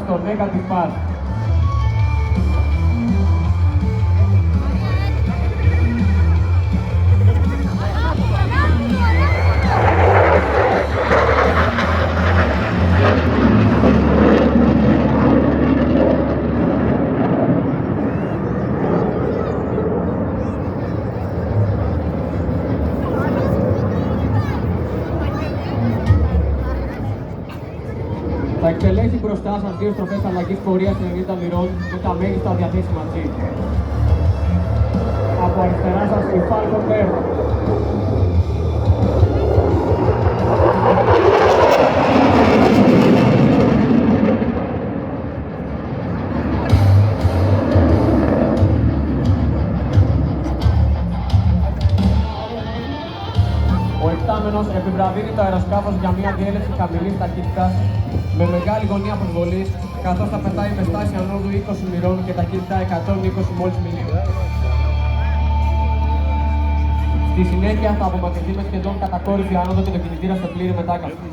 στο 10 της ΠΑΣ. Θα εκτελέσει μπροστά σας 2 στροφές αλλαγής πορείας 90 μοιρών με τα μέγιστα διαθέσιμα G. Από αριστερά σας η Falcon Air. Ο εκτάμενος επιβραδύνει το αεροσκάφος για μια διέλευση χαμηλής ταχύτητας με μεγάλη γωνία προσβολής, καθώς θα πετάει με στάση ανόδου 20 μοιρών και ταχύτητα 120 μόλις μιλίου. Στη συνέχεια θα απομακρυνθεί με σχεδόν κατακόρυφη άνοδο και το κινητήρα σε πλήρη μετάκαυση.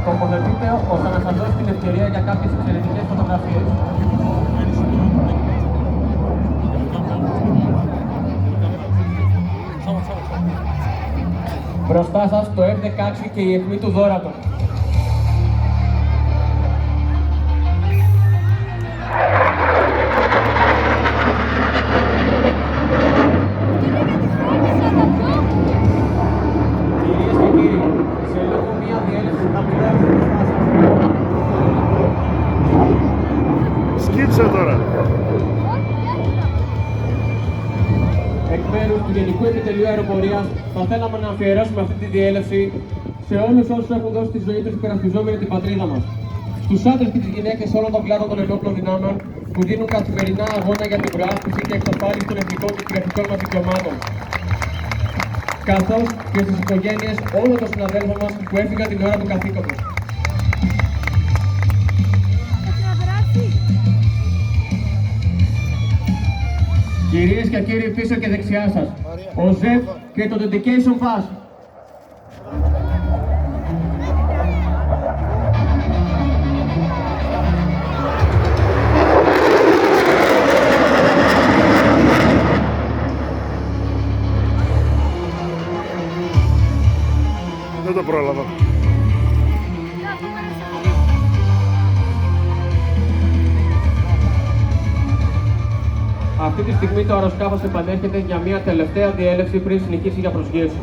Τοποθετείτε ώστε να σας δώσει την ευκαιρία για κάποιες εξαιρετικές φωτογραφίες. Μπροστά σας το F-16 και η αιχμή του δόρατο. Κυρίες και κύριοι, σε λίγο μία διέλευση χαμηλών μπροστά σας. Σκύψε τώρα. Εκ μέρους του Γενικού Επιτελείου Αεροπορίας θα θέλαμε να αφιερώσουμε αυτή τη διέλευση σε όλους όσους έχουν δώσει τη ζωή τους υπερασπιζόμενοι την πατρίδα μας. Στους άντρες και τις γυναίκες όλων των κλάδων των ενόπλων δυνάμεων που δίνουν καθημερινά αγώνα για την προάσπιση και εξασφάλιση των εθνικών και κυριαρχικών μας δικαιωμάτων. Καθώς και στις οικογένειες όλων των συναδέλφων μας που έφυγαν την ώρα του καθήκοντος. Κυρίες και κύριοι, πίσω και δεξιά σας, ο ΖΕΦ και το Dedication Pass. Δεν το πρόλαβα. Αυτή τη στιγμή το αεροσκάφος επανέρχεται για μια τελευταία διέλευση πριν συνεχίσει για προσγείωση.